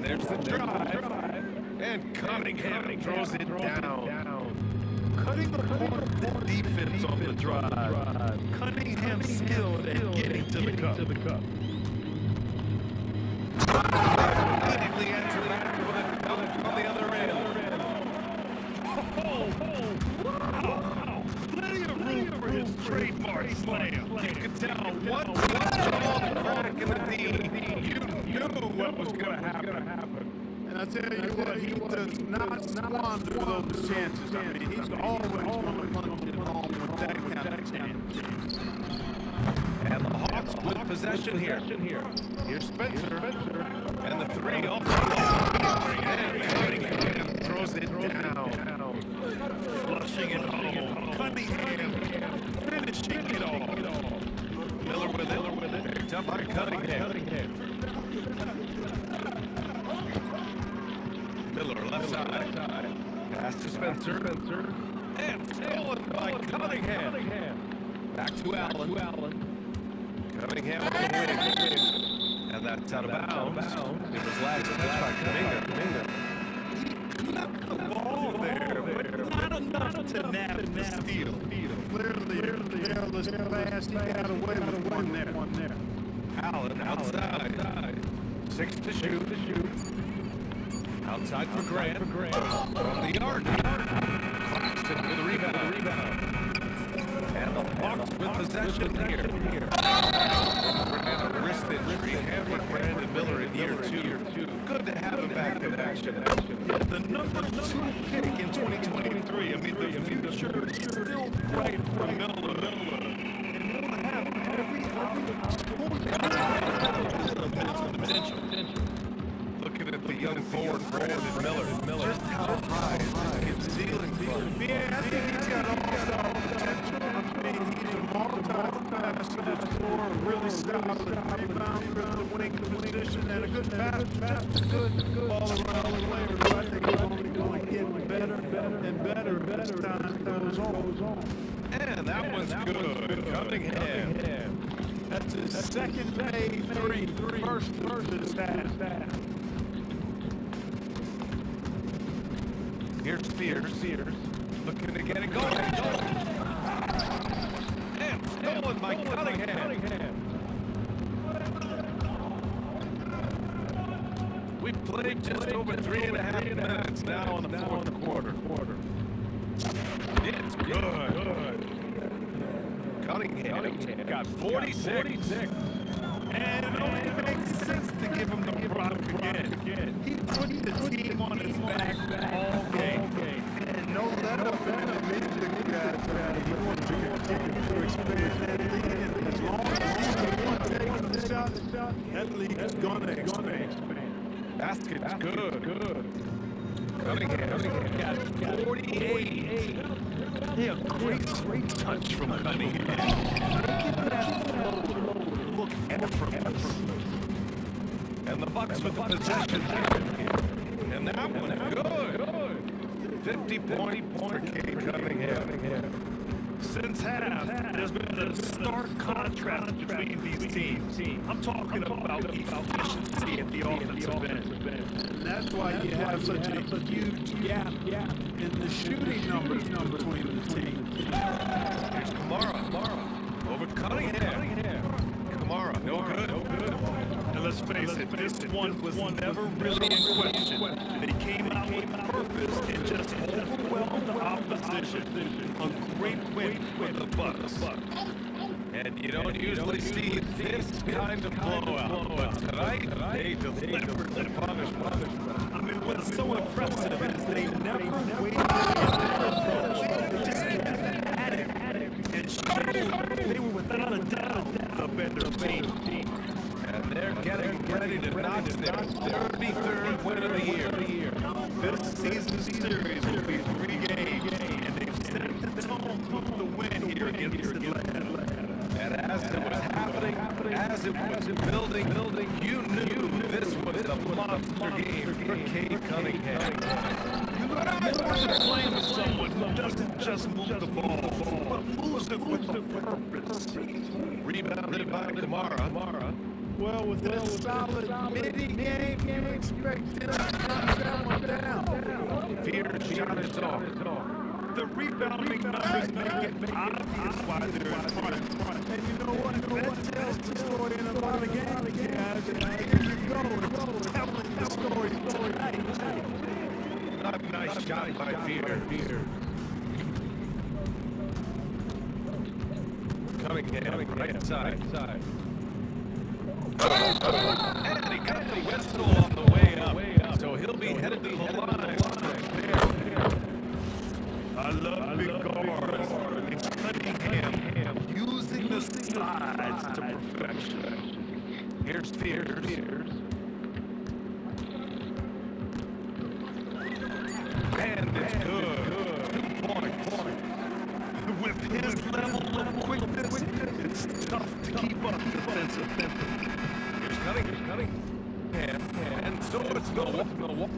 there's the drive. And Cunningham throws it down. Cutting apart the defense on the drive. Cunningham skilled at getting to the cup. Immediately ends it with a dunk on the other end. Wow! Plenty of room for his trademark slam. You could tell once he saw the crack in the D, you knew what was going to happen. And I tell you what, he does not squander those chances. I mean, he's always going to punch it home with that kind of chance. And the Hawks with possession here. Here's Spencer. And the three off the ball. And Cunningham throws it down. Flushing it home. Cunningham finishing it all. Miller with it. Picked up by Cunningham. Miller left side. Pass to Spencer. And stolen by Cunningham. Back to Allen. Cunningham with the win. And that's out of bounds. It was last touched by Kuminga. He left the ball there, but not enough to nab the steal. Clearly, careless pass. He got away with one there. Allen outside. 6 to shoot. Outside for Grant. From the yard. Claxton with a rebound. And the Hawks with possession here. Grant a wrist injury. Hammered Brandon Miller in year 2. Good to have him back in action. The number 2 pick in 2023. I mean, the future is still bright for Miller. And he'll have every potential. Looking at the young forward Brandon Miller. Just how high is his ceiling? Yeah, I think he's got all-star potential. I mean, he's a multi-time passer to score, really solid rebound for the wing position, and a good pass. Just a good all-around player. So I think he's only going to get better and better as time goes on. And that was good. Cunningham. That's his second made three. First this half. Here's Spears. Looking to get it going. And stolen by Cunningham. We've played just over 3.5 minutes now in the fourth quarter. It's good. Cunningham got 46. And it only makes sense to give him the rock again. He put the team on his back all game. And no let up in the mid-pick guys. He wants to continue to expand that lead. And as long as he's the one taking the shot, that league is going to expand. Basket's good. Cunningham got 48. Yeah, great touch from Cunningham. Look at that flow. Look effortless. And the Bucks with the possession. And that one good. 50 points for Cade Cunningham. Since half, there's been a stark contrast between these teams. I'm talking about efficiency at the offensive end. And that's why you have such a huge gap in the shooting numbers between the teams. Here's Kamara. Over Cunningham. Kamara, no good. And let's face it, this one was never really in question. They came out with purpose and just overwhelmed the opposition. A great win for the Bucks. And you don't usually see this kind of blowout, but tonight they delivered the punishment. I mean, what's so impressive is they never wavered in their approach. They just kept at it and showed they were without a doubt the better team. And they're getting ready to notch their 33rd win of the year. This season's series will be 3 games, and they've set the tone with the win here against Atlanta. And as it was happening, as it was building, you knew this was a monster game for Cade Cunningham. You want to play with someone who doesn't just move the ball, but moves it with a purpose. Rebounded by Kamara. Well, with that solid midi-game, you expect him to knock that one down. Fear's shot is off. The rebounding numbers make it obvious why they're in front. And you know what? That tells the story in a lot of games, guys. And here you go, telling the story tonight. Not a nice shot by Fear. Cunningham, right side. And he got the whistle on the way up. So he'll be headed to the line. I love big guards and Cunningham using the slides to perfection. Here's Fears. And it's good. 2 points. With his level of quickness, it's tough to keep up defensively. Here's Cunningham. And so it's Milwaukee.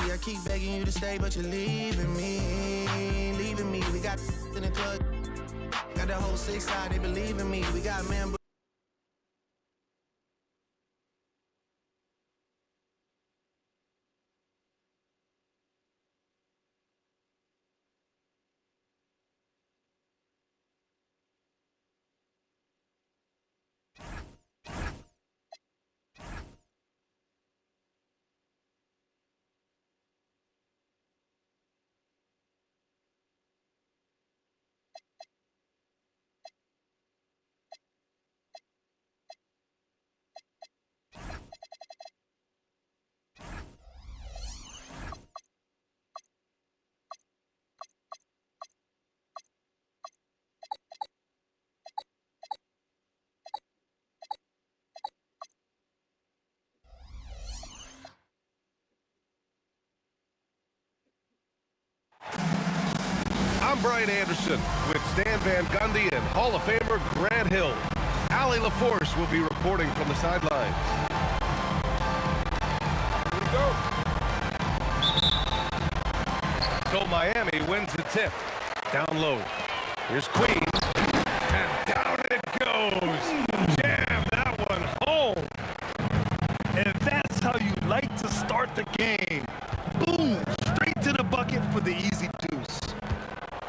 I keep begging you to stay, but you're leaving me. We got in the club, got the whole 6 side, they believe in me. We got man. I'm Brian Anderson with Stan Van Gundy and Hall of Famer Grant Hill. Allie LaForce will be reporting from the sidelines. Here we go. So Miami wins the tip. Down low. Here's Queens. And down it goes. Jam that one home. And that's how you like to start the game. Boom! Straight to the bucket for the easy deuce.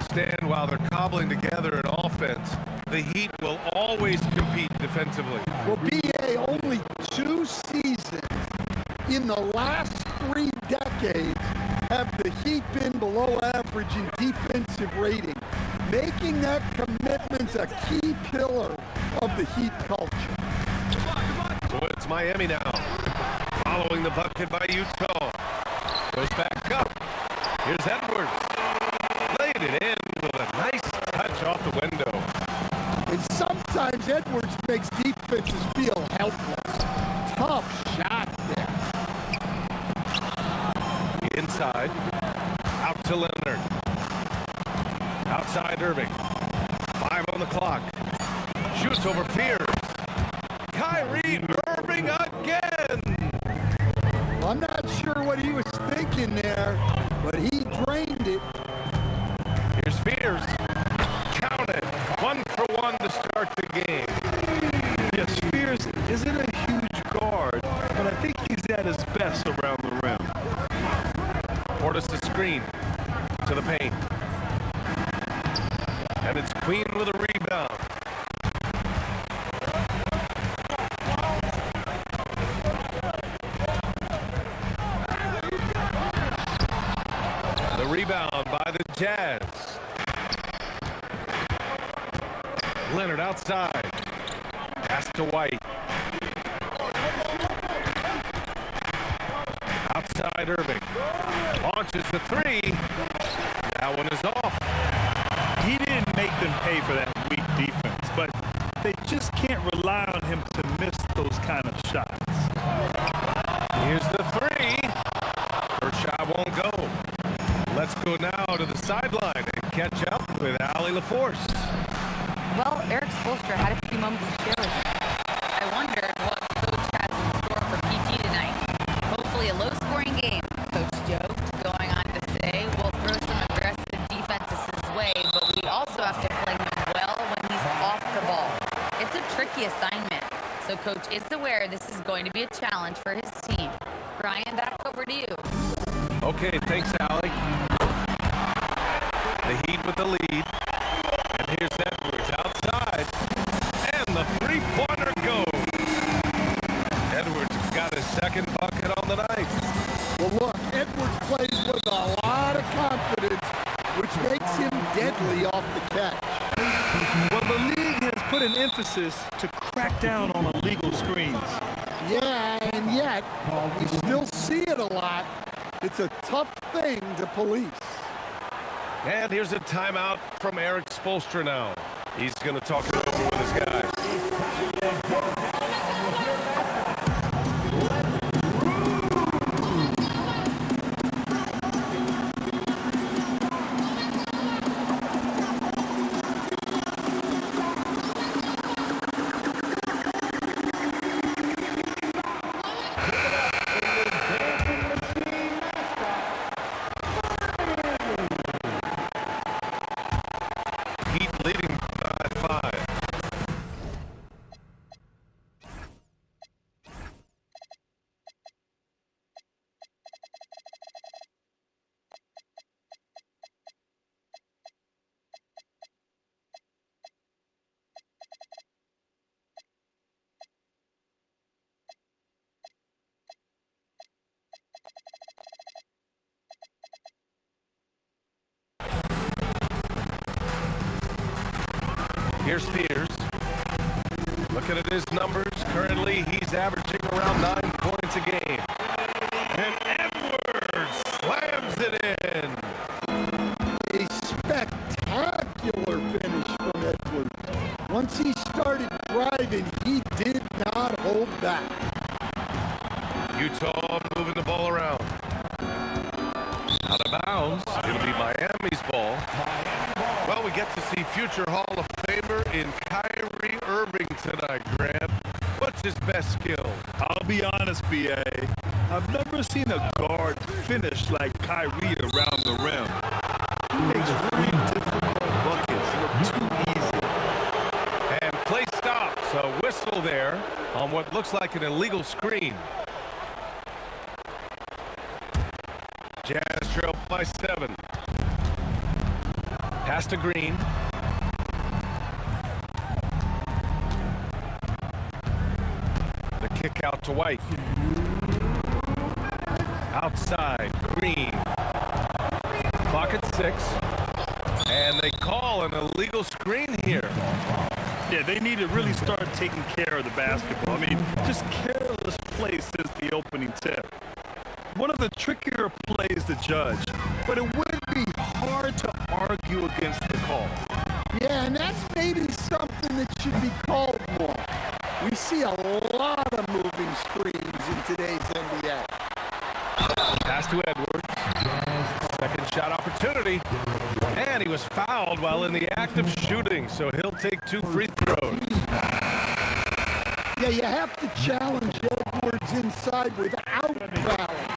Stan, while they're cobbling together an offense, the Heat will always compete defensively. Well, BA, only 2 seasons in the last 3 decades have the Heat been below average in defensive rating, making that commitment a key pillar of the Heat culture. So it's Miami now, following the bucket by Utah. Goes back up. Here's Edwards. Laid it in with a nice touch off the window. And sometimes Edwards makes defenses feel helpless. Tough shot there. Inside. Out to Leonard. Outside Irving. 5 on the clock. Shoots over Fears. Kyrie Irving again. Well, I'm not sure what he was thinking there, but he drained it. Here's Fears. Count it. 1 for 1 to start the game. Yes, Spears isn't a huge guard, but I think he's at his best around the rim. Portis the screen to the paint. And it's Queen with a rebound. The rebound by the Jazz. Leonard outside. Pass to White. Outside Irving. Launches the 3. That one is off. He didn't make them pay for that weak defense, but they just can't rely on him to miss those kind of shots. Here's the 3. First shot won't go. Let's go now to the sideline and catch up with Allie LaForce. Well, Eric Spoelstra had a few moments to share with me. I wondered what Coach has in store for PG tonight. Hopefully a low-scoring game, Coach joked, going on to say we'll throw some aggressive defenses his way, but we also have to play him well when he's off the ball. It's a tricky assignment, so Coach is aware this is going to be a challenge for his team. Brian, back over to you. Okay, thanks, Allie. The Heat with the lead. And here's Edwards outside. And the three-pointer goes. Edwards got his second bucket on the night. Well, look, Edwards plays with a lot of confidence, which makes him deadly the catch. Well, the league has put an emphasis to crack down on illegal screens. Yeah, and yet, you still see it a lot. It's a tough thing to police. And here's a timeout from Eric Spoelstra now. He's going to talk it over with his guys. Heat leading by 5. Here's Spears. Looking at his numbers, currently he's averaging around 9 points a game. And Edwards slams it in. A spectacular finish from Edwards. Once he started driving, he did not hold back. Utah moving the ball around. Out of bounds. It'll be Miami's ball. Well, we get to see future Hall of Famer in Kyrie Irving tonight, Grant. What's his best skill? I'll be honest, B.A. I've never seen a guard finish like Kyrie around the rim. He makes really difficult buckets look too easy. And play stops. A whistle there on what looks like an illegal screen. Jazz trail by 7. Pass to Green. The kick out to White. Outside, Green. Clock at 6. And they call an illegal screen here. Yeah, they need to really start taking care of the basketball. I mean, just careless play since the opening tip. One of the trickier plays to judge, but it would be hard to argue against the call. Yeah, and that's maybe something that should be called more. We see a lot of moving screens in today's NBA. Pass to Edwards. Second shot opportunity. And he was fouled while in the act of shooting, so he'll take 2 free throws. Yeah, you have to challenge Edwards inside without fouling.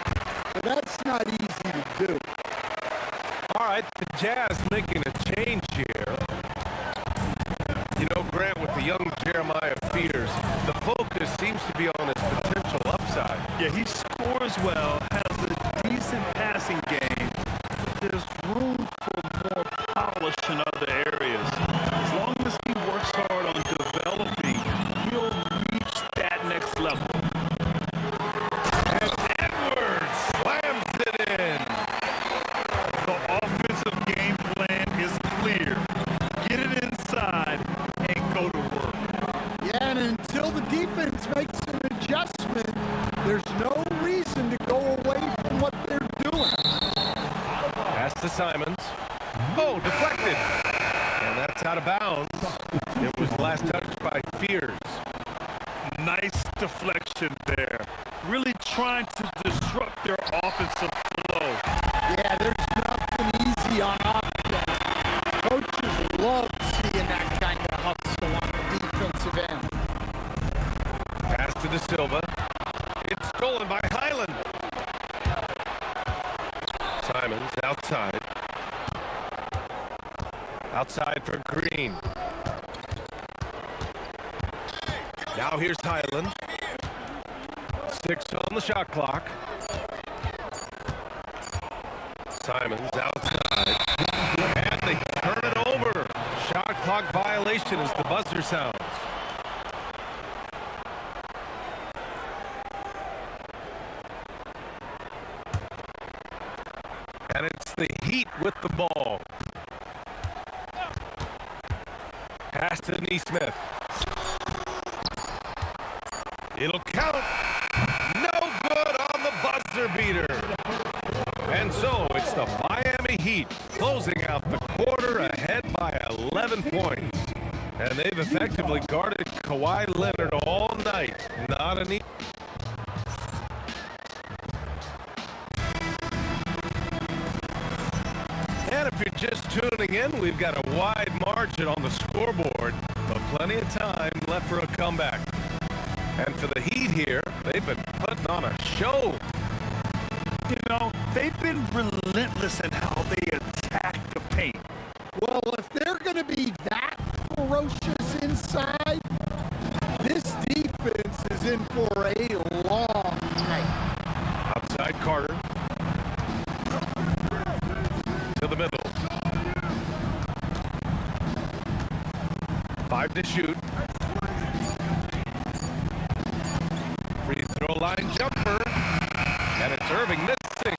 But that's not easy to do. All right, the Jazz making a change here. You know, Grant, with the young Jeremiah Fears, the focus seems to be on his potential upside. Yeah, he scores well, has a decent passing game, but there's room for more polish in other areas. As long as he works hard on developing, he'll reach that next level. And Edwards slams it in. The offensive game plan is clear. Get it inside and go to work. Yeah, and until the defense makes an adjustment, there's no reason to go away from what they're doing. Pass to Simons. Oh, deflected. And that's out of bounds. It was last touched by Fears. Nice deflection there. Really trying to disrupt their offensive flow. Yeah, there's nothing easy on offense. Coaches love seeing that kind of hustle on the defensive end. Pass to De Silva. It's stolen by Highland. Simons outside. Outside for Green. Now here's Highland. 6 on the shot clock. Simons outside. And they turn it over. Shot clock violation as the buzzer sounds. And it's the Heat with the ball. Pass to Neesmith. It'll count. No good on the buzzer beater. And so it's the Miami Heat closing out the quarter ahead by 11 points. And they've effectively guarded Kawhi Leonard all night. Not an easy. And if you're just tuning in, we've got a wide margin on the scoreboard, but plenty of time left for a comeback. And for the Heat here, they've been putting on a show. You know, they've been relentless in how they attack the paint. Well, if they're going to be that ferocious inside, this defense is in for a long night. Outside Carter. To the middle. 5 to shoot. Free throw line jumper. And it's Irving missing.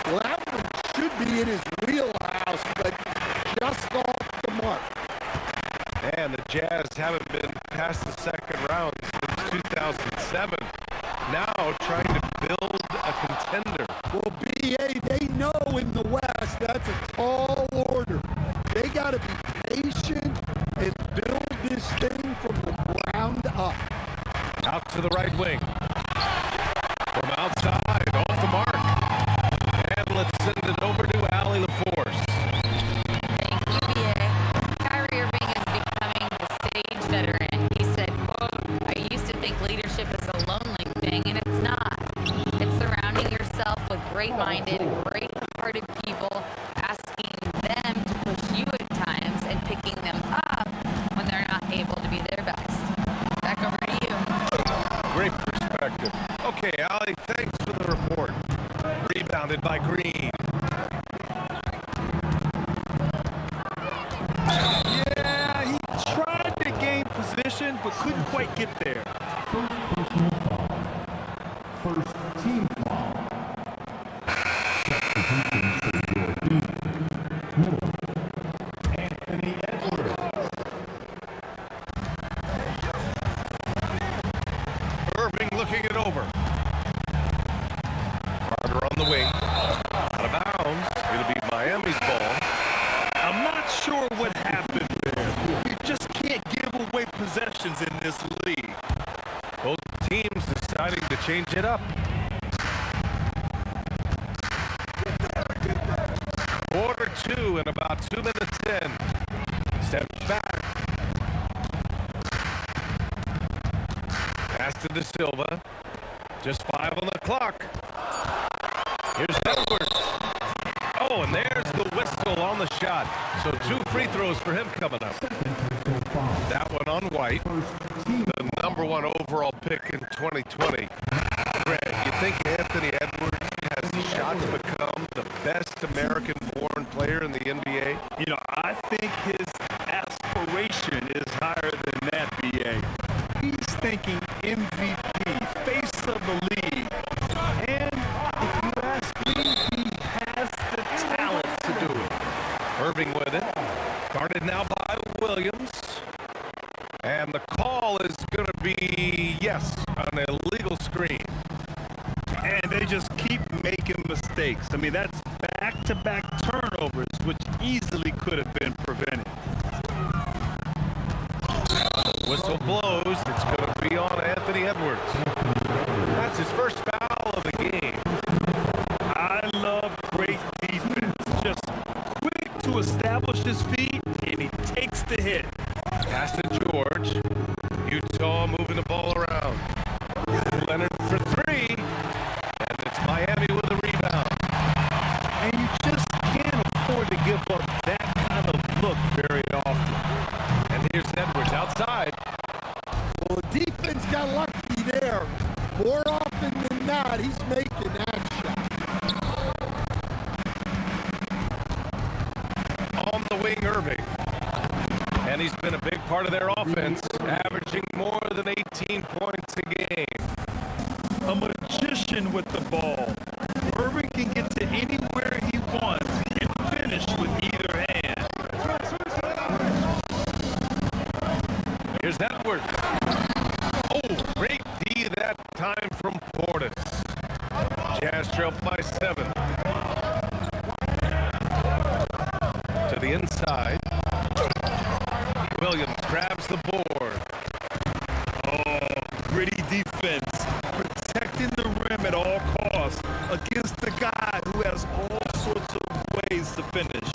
Well, that one should be in his wheelhouse, but just off the mark. And the Jazz haven't been past the second round since 2007. Now trying to build a contender. Well, BA, they know in the West that's a tall order. They got to be patient and build this thing from the ground up. Out to the right wing. From outside, off the mark. And let's send it over to Allie LaForce. Thank you, BA. Kyrie Irving is becoming the stage veteran. He said, quote, I used to think leadership is a lonely thing, and it's not. It's surrounding yourself with great-minded, great-hearted people, asking them to push you at times and picking them up when they're not able to be their best. Back over to you. Great perspective. Okay, Allie, thanks for the report. Rebounded by Green. Yeah, he tried to gain position, but couldn't quite get there. First team foul. Anthony Edwards. Irving looking it over. Carter on the wing. Out of bounds. It'll be Miami's ball. I'm not sure what happened there. You just can't give away possessions in this league. Both teams deciding to change it up. Quarter 2 and about 2 minutes in. Steps back. Pass to De Silva. Just 5 on the clock. Here's Edwards. Oh, and there's the whistle on the shot. So 2 free throws for him coming up. That one on White, the #1 overall pick in 2020. Grant, you think Anthony Edwards has a shot to become the best American-born player in the NBA? You know, I think his aspiration is higher than that, BA. He's thinking MVP, face of the league. And if you ask me, he has the talent to do it. Irving with it. Guarded now by Williams. And the call is going to be, yes, an illegal screen. And they just keep making mistakes. I mean, that's back-to-back turnovers, which easily could have been prevented. Whistle blows. It's going to be on Anthony Edwards. That's his first foul of the game. I love great defense. Just quick to establish his feet, and he takes the hit. Pass to George. Utah moving the ball around. Leonard for 3. And it's Miami with a rebound. And you just can't afford to give up that kind of look very often. And here's Edwards outside. Well, the defense got lucky there. More often than not, he's making that shot. On the wing, Irving. And he's been a big part of their offense, averaging more than 18 points a game. A magician with the ball. Irving can get to anywhere he wants and finish with either hand. Edwards. Oh, great D that time from Portis. Jazz trailed by 7. To the inside. Williams grabs the board. Oh, gritty defense. Protecting the rim at all costs against a guy who has all sorts of ways to finish.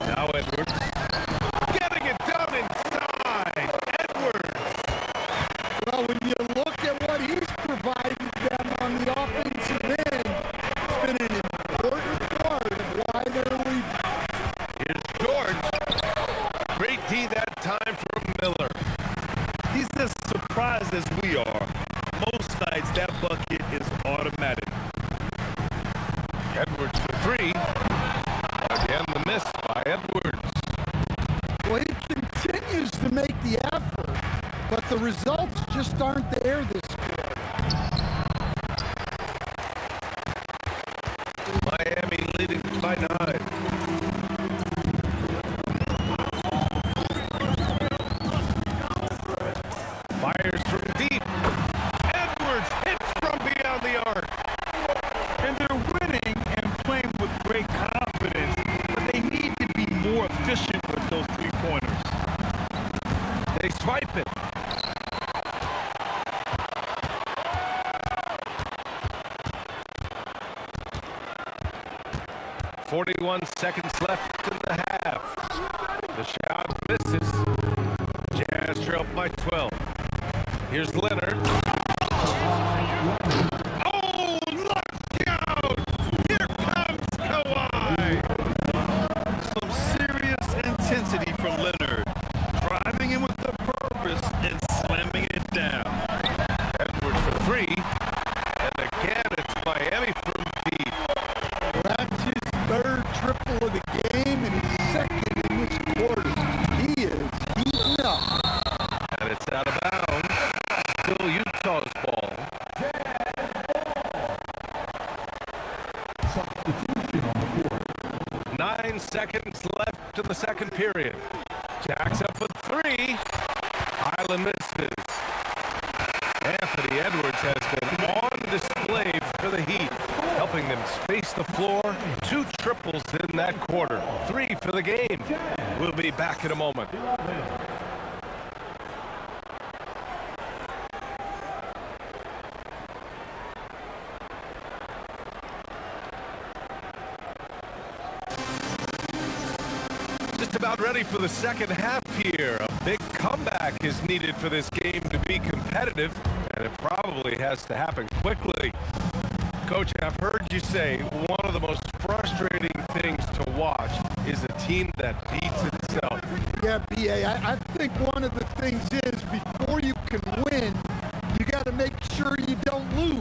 Now Edwards. Getting it done inside. Edwards. Well, when you look at what he's provided them on the offensive end, it's been an important part of why they're leading. Here's George. Great D that time from Miller. He's as surprised as we are. Most nights that bucket is automatic. Edwards for 3. Again, the miss by Edwards. Well, he continues to make the effort, but the results just aren't there this quarter. Miami leading by 9. Fires from deep. Edwards hits from beyond the arc. And they're winning and playing with great confidence, but they need to be more efficient with those three-pointers. They swipe it. .41 seconds left in the half. The shot misses. Jazz trail by 12. Here's Leonard. Oh, look out! Here comes Kawhi. Some serious intensity from Leonard, driving in with the purpose and slamming it down. Edwards for 3. And again, it's Miami from deep. That's his third triple of the game and his second in this quarter. He is heating up. And it's out of bounds. Still Utah's ball. Substitution on the court. 9 seconds left in the second period. Jacks up with 3. Island misses. Anthony Edwards has been on display for the Heat, helping them space the floor. 2 triples in that quarter. 3 for the game. We'll be back in a moment. Just about ready for the second half here. A big comeback is needed for this game to be competitive, and it probably has to happen quickly. Coach, I've heard you say one of the most frustrating things to watch is a team that beats itself. Yeah, B.A., I think one of the things is before you can win, you got to make sure you don't lose.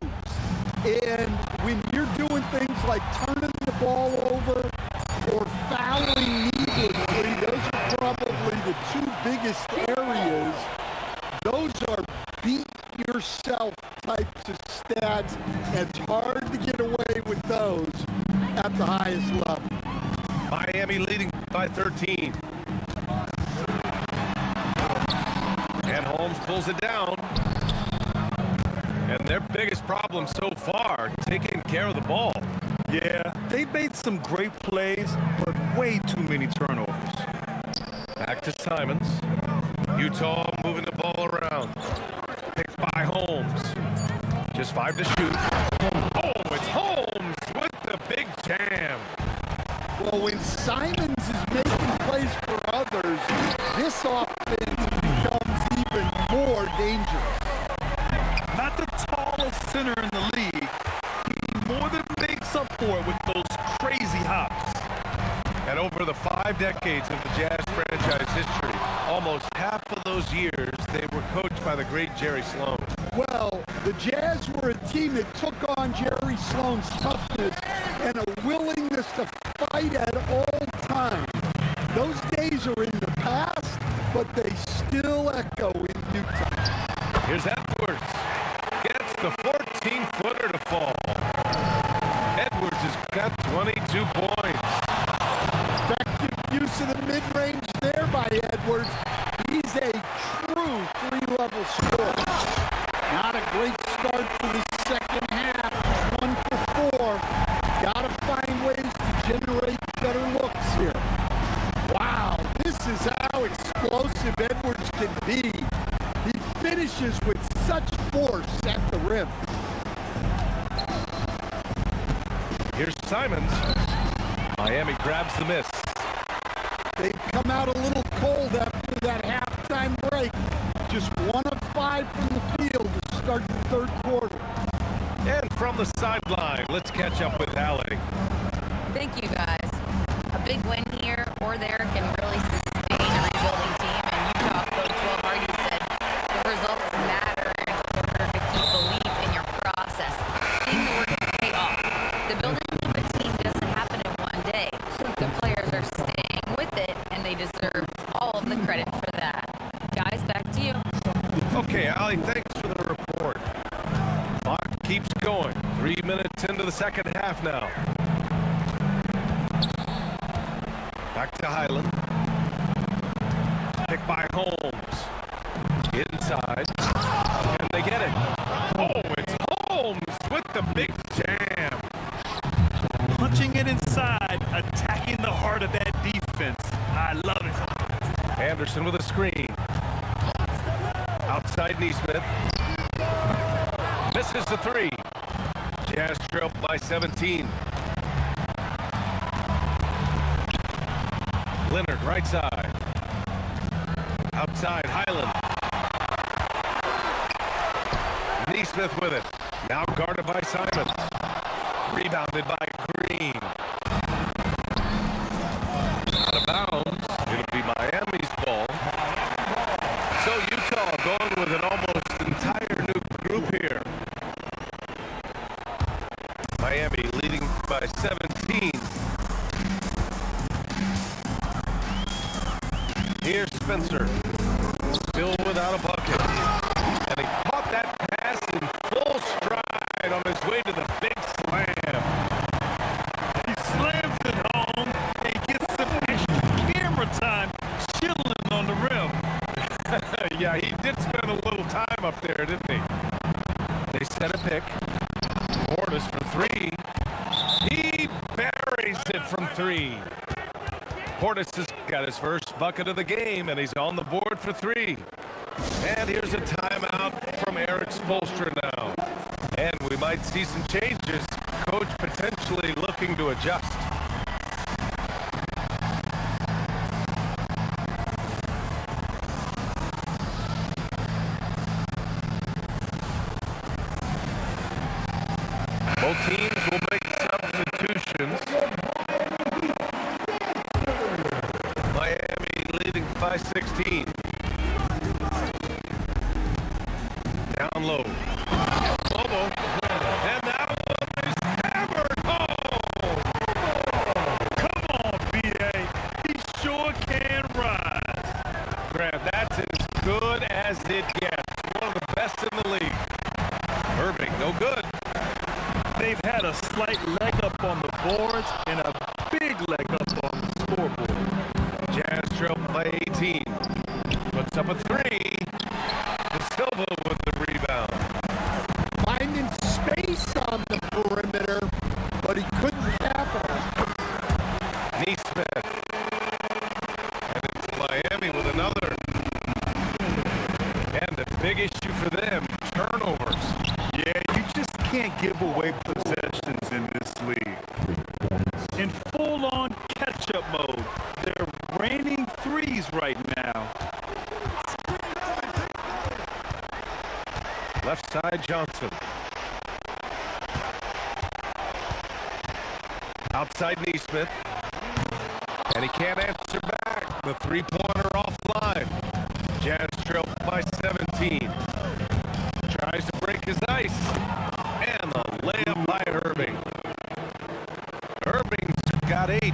And when you're doing things like turning the ball over or fouling needlessly, those are probably the 2 biggest areas. Those are beat yourself types of stats. It's hard to get away with those at the highest level. Miami leading by 13. And Holmes pulls it down. And their biggest problem so far, taking care of the ball. Yeah, they made some great plays, but way too many turnovers. Back to Simons. Utah moving the ball around. Picked by Holmes. Just 5 to shoot. Oh, it's Holmes with the big jam. Well, when Simons is making plays for others, this offense becomes even more dangerous. Not the tallest center in the league, he more than makes up for it with those crazy hops. And over the 5 decades of the Jazz franchise history, almost half of those years, they were coached by the great Jerry Sloan. Well, the Jazz were a team that took on Jerry Sloan's toughness and a willingness to fight at all times. Those days are in the past, but they still echo in Utah. Here's Edwards. Gets the 14-footer to fall. Edwards has got 22 points. Effective use of the mid-range Edwards. He's a true three-level scorer. Not a great start to the second half. 1 for 4. Gotta find ways to generate better looks here. Wow, this is how explosive Edwards can be. He finishes with such force at the rim. Here's Simons. Miami grabs the miss. They've come out a little cold after that halftime break. Just 1 of 5 from the field to start the third quarter. And from the sideline, let's catch up with Allie. Thank you, guys. A big win here or there can really sustain a rebuilding team. And Utah coach Will Hardy said the results matter in order to keep belief in your process. Seeing the work pay off. The building of a team doesn't happen in one day. The players are staying with it, and they deserve all of the credit for that. Guys, back to you. Okay, Allie, thanks for the report. Clock keeps going. 3 minutes into the second half now. Back to Highland. Picked by Holmes. Inside. Can they get it? Oh, it's Holmes with the big jam. Punching it inside, attacking the heart of that defense. I love it. Anderson with a screen. Outside Neesmith. Misses the 3. Jazz trail by 17. Leonard, right side. Outside, Highland. Neesmith with it. Now guarded by Simons. Rebounded by Green. Out of bounds. It'll be Miami's ball. So Utah going with an almost entire new group here. Miami leading by 17. Here's Spencer, still without a bucket. And he caught that pass in full stride on his way to the big slam. He slams it home and gets some extra camera time chilling on the rim. Yeah, he did spend a little time up there, didn't he? They set a pick. Portis for 3. He buries it from 3. Portis has got his first bucket of the game, and he's on the board for 3. And here's a timeout from Eric Spoelstra now. And we might see some changes. Coach potentially looking to adjust. Both teams will make substitutions. Miami leading by 16. Down low. Lobo. And that one is hammered home. Come on, BA. He sure can rise. Grant, that's as good as it gets. One of the best in the league. Irving, no good. They've had a slight leg up on the boards and a big leg up on the scoreboard. Jazz trail by 18. Puts up a 3. De Silva with the rebound. Finding space on the perimeter, but he couldn't capitalize. Neesmith. And it's Miami with another. And the big issue for them, turnovers. Yeah, you just can't give away possessions in this league. In full-on catch-up mode, they're raining threes right now. Left side, Johnson. Outside Neesmith. And he can't answer back. The three-pointer offline. Jazz trail by 17. Tries to break his ice. And a layup by Irving. Irving's got 8.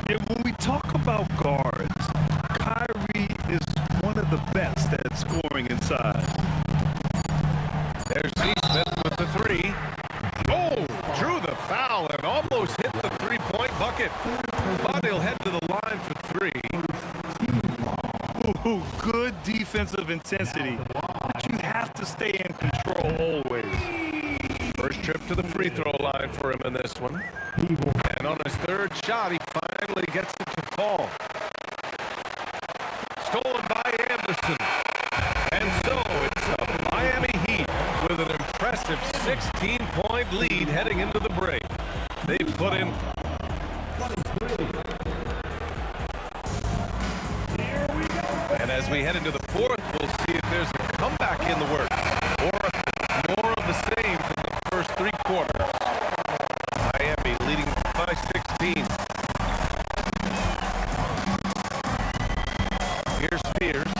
And when we talk about guards, Kyrie is one of the best at scoring inside. There's Neesmith with the 3. Oh, drew the foul and almost hit the three-point bucket. But he'll head to the line for 3. Ooh, good defensive intensity. But you have to stay in control always. First trip to the free throw line for him in this one. And on his third shot, he finally gets it to fall. Stolen by Anderson. And so it's the Miami Heat with an impressive 16-point lead heading into the break. They put in. And as we head into the fourth, we'll see if there's a comeback in the works or if it's more of the same from the first three quarters. Miami leading by 16. Here's Spears.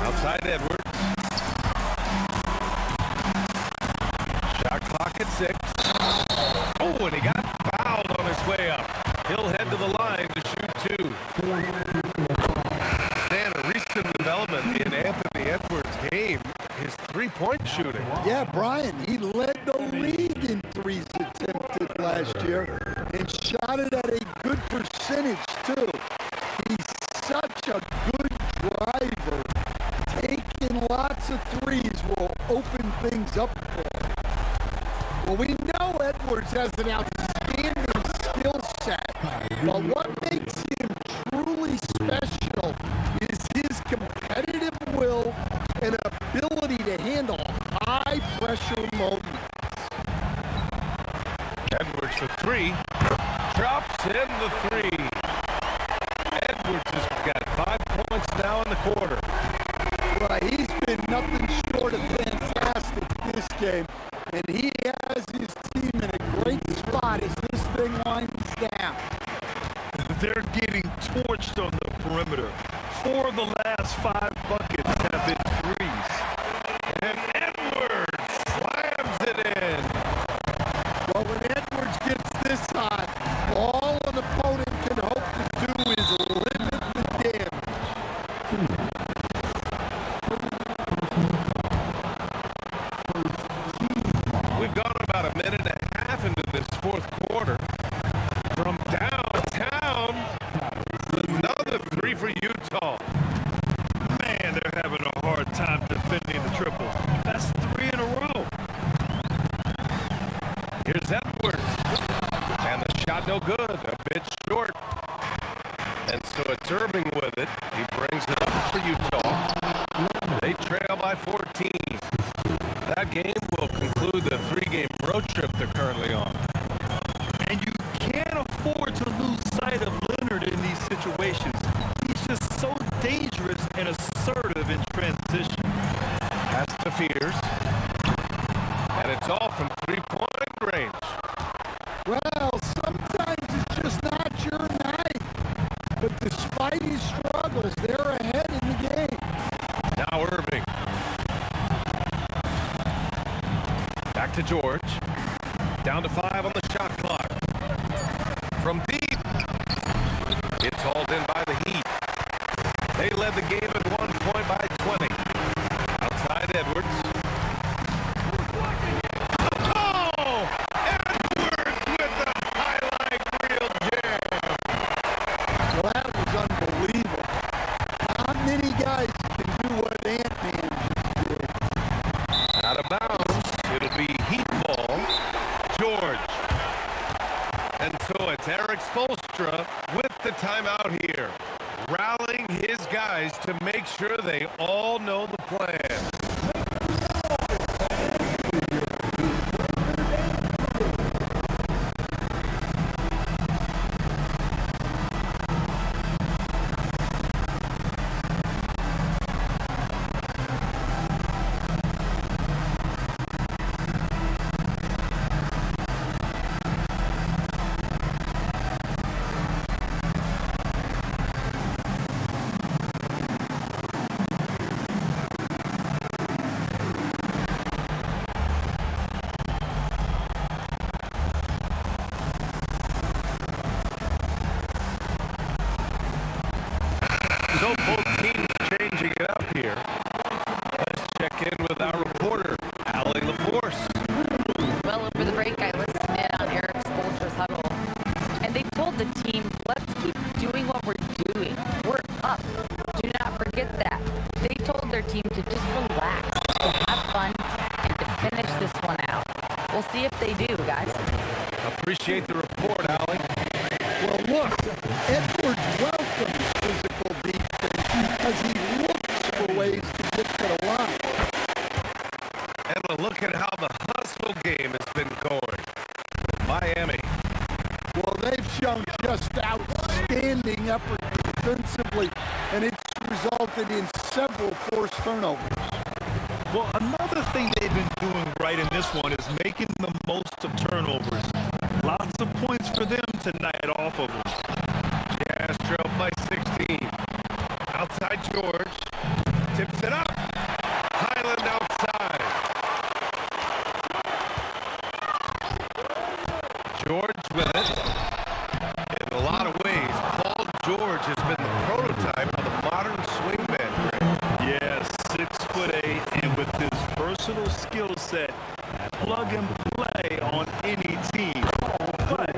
Outside Edwards. Shot clock at 6. Oh, and he got fouled on his way up. He'll head to the line to shoot 2. Stan, a recent development in Anthony Edwards' game, his three-point shooting. Yeah, Brian, he led the league in threes attempted last year and shot it at a good percentage, too. He's such a good driver. Taking lots of threes will open things up for him. Well, we know Edwards has an outstanding skill set, but what makes him truly special is his competitive will and ability to handle high-pressure moments. Edwards for 3. Drops in the 3. Edwards has got 5 points now in the quarter. Right, he's been nothing short of fantastic this game, and he has his team in a great spot as this thing winds down. They're getting torched on the perimeter. 4 of the last 5 buckets have been threes. And Edwards slams it in. Well, when Edwards gets this hot, all an opponent can hope to do is limit the damage. We've gone about a minute and a half into this fourth quarter. From downtown, another 3 for Utah. Man, they're having a hard time defending the triple. That's 3 in a row. Here's Edwards. And the shot no good, a bit short. And so it's Irving with it. He brings it up for Utah. They trail by 14. That game will conclude the 3-game road trip they're currently on. And you can't afford to lose sight of Leonard in these situations. He's just so dangerous and assertive in transition. Pass to Fears. And it's all from 3-point range. Well, sometimes it's just not your night. But despite his struggles, they're ahead in the game. Now Irving. Back to George. Down to 5 on the shot clock. From deep. It's hauled in by the Heat. They led the game at 1 point by 20. Outside Edwards. Oh! Edwards with the highlight reel jam. Well, that was unbelievable. Not many guys can do what Ant-Man just did. Out of bounds. It'll be Heat ball. George. And so it's Eric Spoelstra with the timeout here, rallying his guys to make sure they all know the plan. see if they do, guys. Appreciate the report, Allie. Well, look, Edwards welcomes physical defense because he looks for ways to get to the line. And a look at how the hustle game has been going. Miami. Well, they've shown just outstanding effort defensively, and it's resulted in several forced turnovers. Well, another thing they've been doing right in this one is making the most of turnovers. Lots of points for them tonight off of them. Jazz trail by 16. Outside George. Tips it up. Highland outside. George with it. In a lot of ways, Paul George has been the prototype of the modern swingman. Yes, 6'8", and with his versatile skill set, plug and play on any team. But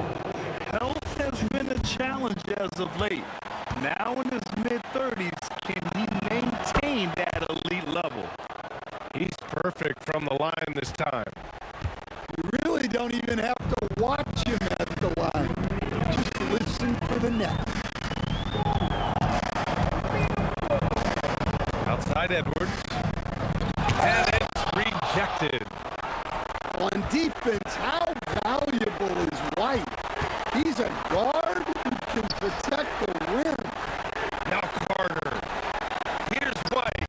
health has been a challenge as of late. Now in his mid-30s, can he maintain that elite level? He's perfect from the line this time. You really don't even have to watch him at the line. Just listen for the net. Outside Edwards. And it's rejected. On defense, how valuable is White? He's a guard who can protect the rim. Now Carter. Here's White.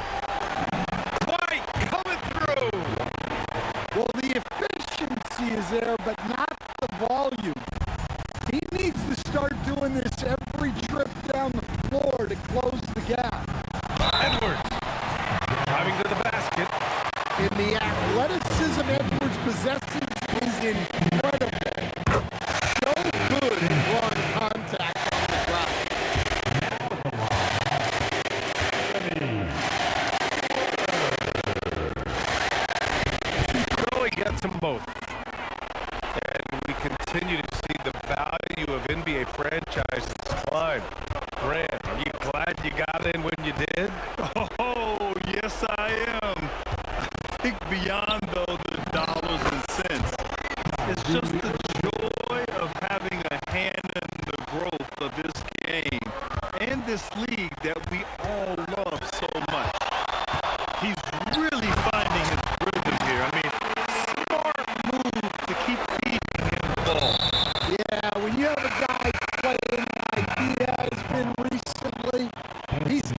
White coming through. Well, the efficiency is there, but not the volume. He needs to start doing this every trip down the floor to close the gap. Edwards. Driving to the basket. And the athleticism Edwards possesses is incredible. So good at drawing contact on the drive. Curly gets them both. And we continue to see the value of NBA franchises climb. Grant, are you glad you got in when you did? Oh, yes I am. I think beyond, though, the dollars and cents, it's just the joy of having a hand in the growth of this game and this league that we all love so much. He's really finding his rhythm here. I mean, smart move to keep feeding him the ball. Yeah, when you have a guy playing like he has been recently, he's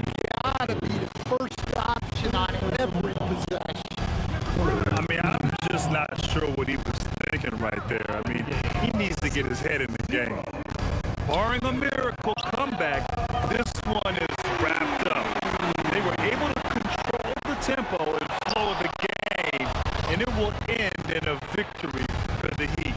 got to be the first option on every possession. I mean, I'm just not sure what he was thinking right there. I mean, he needs to get his head in the game. Barring a miracle comeback, this one is wrapped up. They were able to control the tempo and flow of the game, and it will end in a victory for the Heat.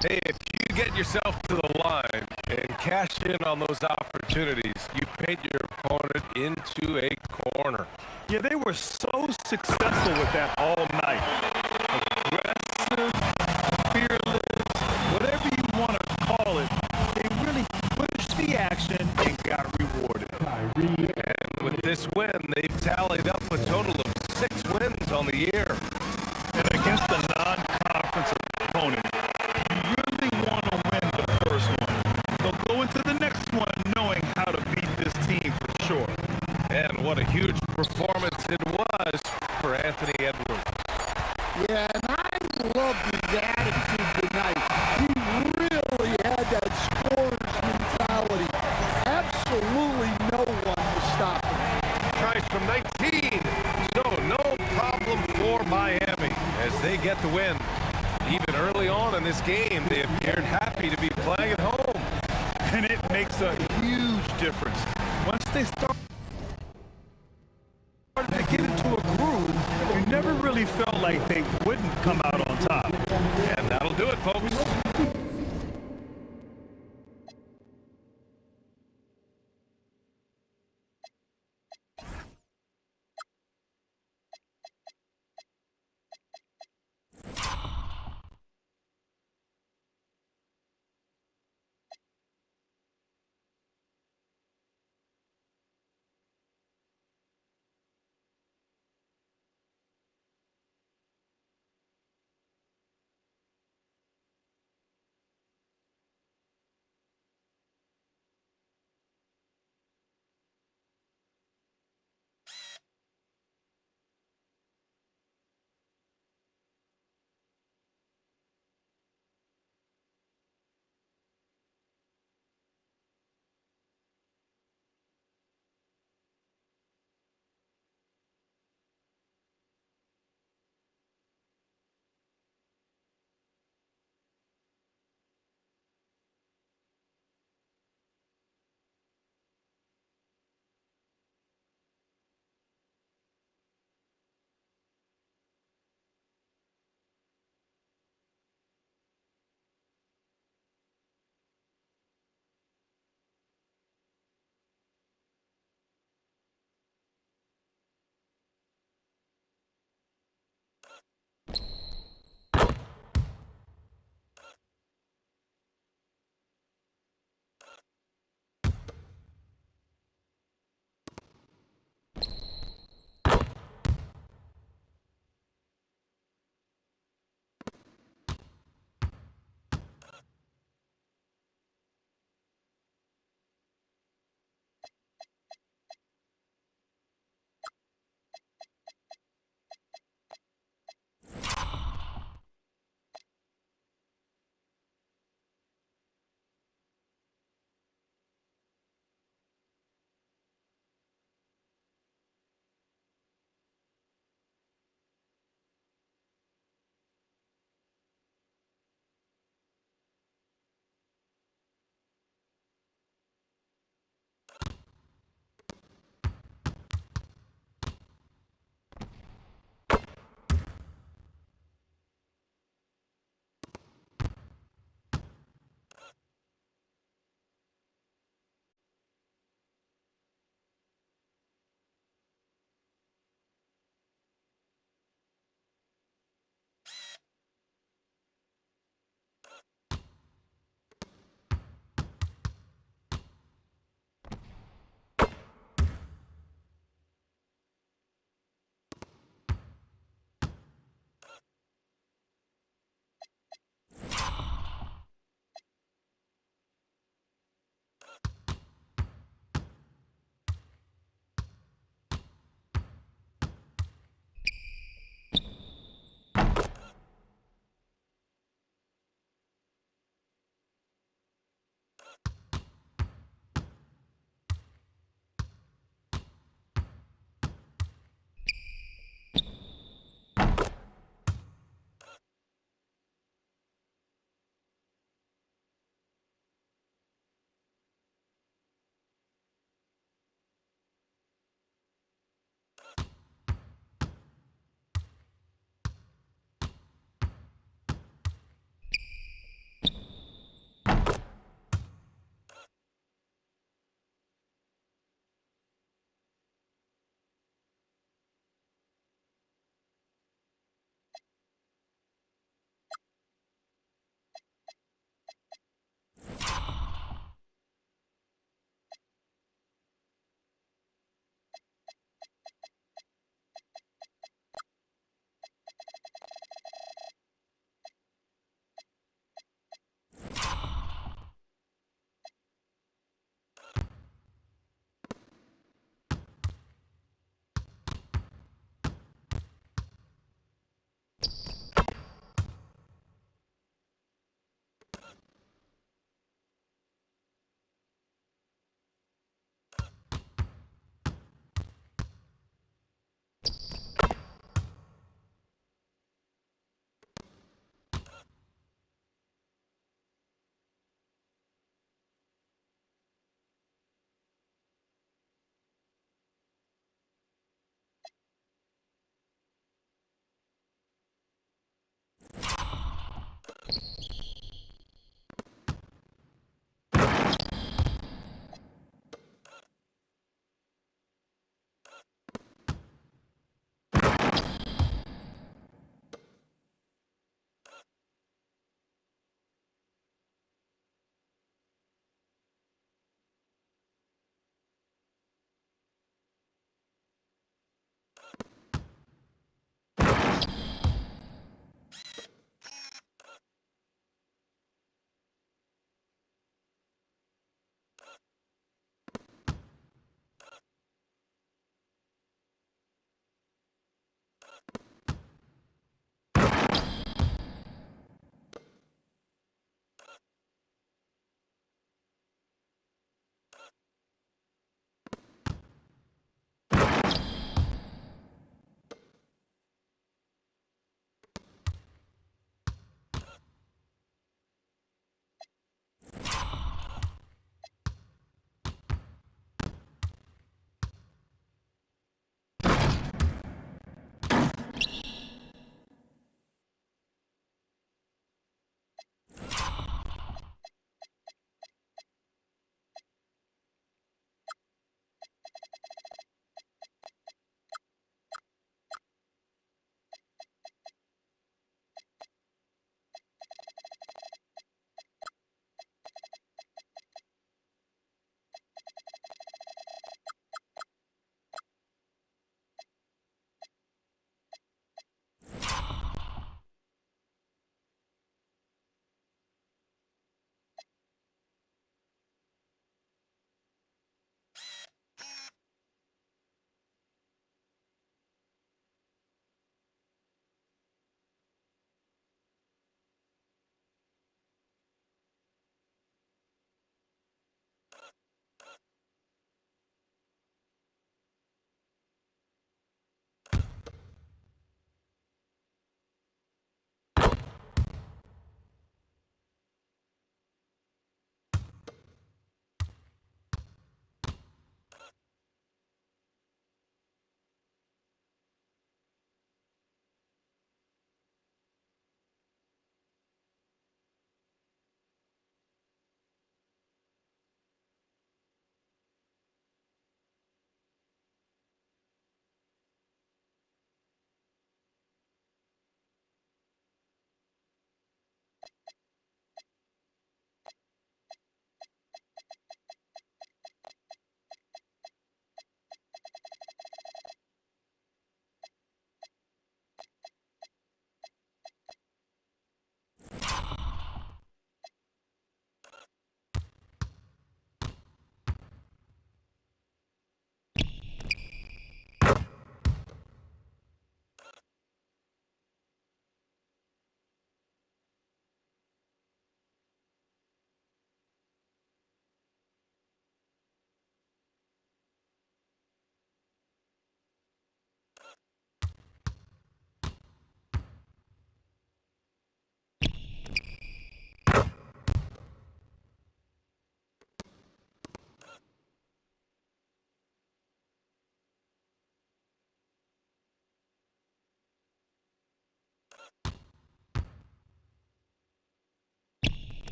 Hey, if you get yourself to the line and cash in on those opportunities, you paint your opponent into a corner. Yeah, they were so successful with that all night. Aggressive, fearless, whatever you want to call it, they really pushed the action and got rewarded. And with this win, they've tallied up a total of 6 wins on the year. And against a non-conference opponent, you really want to win the first one. So go into the next one knowing how to beat this team for sure. And what a huge performance it was for Anthony Edwards. Yeah, and I love his attitude tonight. He really had that scorer's mentality. Absolutely no one to stop him. Tries from 19. So no problem for Miami as they get the win. Even early on in this game, they appeared happy to be playing at home. And it makes a huge difference. Once they start to get into a groove, you never really felt like they wouldn't come out on top. And that'll do it, folks.